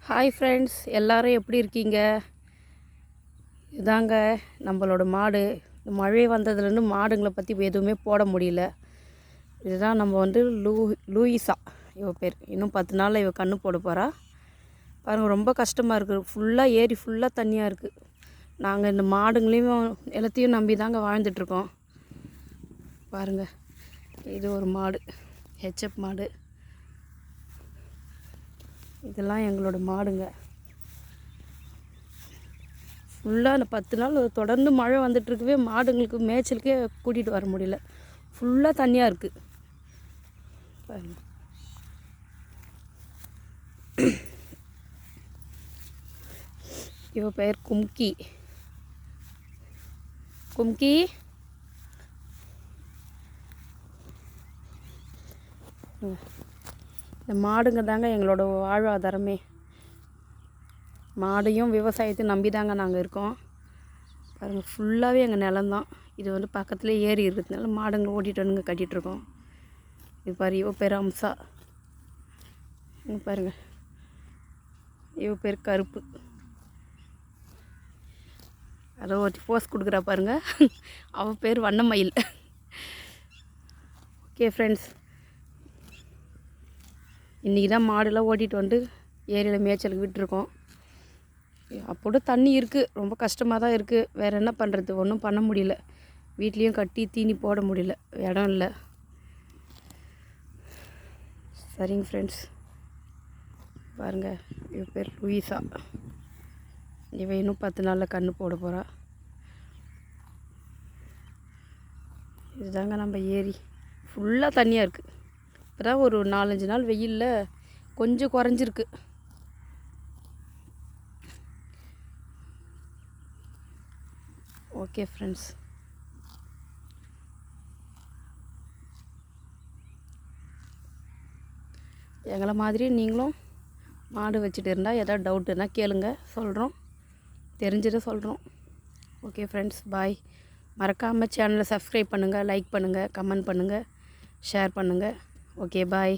Hi friends, எல்லோரும் எப்படி இருக்கீங்க? இதாங்க நம்மளோட மாடு. மழை வந்ததுலேருந்து மாடுங்களை பற்றி எதுவுமே போட முடியல. இதுதான் நம்ம வந்து லூயிஸா இவ பேர். இன்னும் 10 நாளில் இவ கன்று போட போகிறா. பாருங்கள், ரொம்ப கஷ்டமாக இருக்குது. ஃபுல்லாக ஏரி ஃபுல்லாக தண்ணியாக இருக்குது. நாங்கள் இந்த மாடுங்களையும் எல்லாத்தையும் நம்பி தாங்க வாழ்ந்துட்டுருக்கோம். பாருங்கள், இது ஒரு மாடு, ஹெச்எப் மாடு. இதெல்லாம் எங்களோட மாடுங்க. ஃபுல்லாக அந்த 10 நாள் தொடர்ந்து மழை வந்துட்டுருக்கவே மாடுங்களுக்கு மேய்ச்சலுக்கே கூட்டிகிட்டு வர முடியல. ஃபுல்லாக தண்ணியாக இருக்குது. பாருங்க, இவ பெயர் கும்கி. கும்கி, இந்த மாடுங்க தாங்க எங்களோட வாழ்வாதாரமே. மாடையும் விவசாயத்தையும் நம்பி தாங்க நாங்கள் இருக்கோம். பாருங்கள், ஃபுல்லாகவே எங்கள் நிலம்தான். இது வந்து பக்கத்துலேயே ஏரி இருக்கிறதுனால மாடுங்களை ஓட்டிகிட்டு வந்து கட்டிகிட்ருக்கோம். இது பாரு, இவ பேர் அம்சா. பாருங்கள், இவ பேர் கருப்பு. அதை ஒரு போஸ் கொடுக்குறா பாருங்கள், அவள் பேர் வண்ணமயில். ஓகே ஃப்ரெண்ட்ஸ், இன்றைக்கி தான் மாடுலாம் ஓட்டிகிட்டு வந்து ஏரியில் மேய்ச்சலுக்கு விட்டுருக்கோம். அப்போது தண்ணி இருக்குது, ரொம்ப கஷ்டமாக தான் இருக்குது. வேறு என்ன பண்ணுறது, ஒன்றும் பண்ண முடியல. வீட்லேயும் கட்டி தீனி போட முடியல, இடம் இல்லை. சரிங்க ஃப்ரெண்ட்ஸ், பாருங்கள், இவ பேர் லூயிஸா. இவ இன்னும் 10 நாளில் கன்று போட போகிறா. இதுதாங்க நம்ம ஏரி. ஃபுல்லாக தண்ணியாக இருக்குது. இப்போ தான் ஒரு 4-5 நாள் வெயிலில் கொஞ்சம் குறைஞ்சிருக்கு. ஓகே ஃப்ரெண்ட்ஸ், எங்களை மாதிரி நீங்களும் மாடு வச்சுட்டு இருந்தால் எதாவது டவுட்டுன்னா கேளுங்க, சொல்கிறோம். தெரிஞ்சதை சொல்கிறோம். ஓகே ஃப்ரெண்ட்ஸ், பாய். மறக்காமல் சேனலை சப்ஸ்கிரைப் பண்ணுங்கள், லைக் பண்ணுங்கள், கமெண்ட் பண்ணுங்கள், ஷேர் பண்ணுங்கள். ஓகே, பாய்.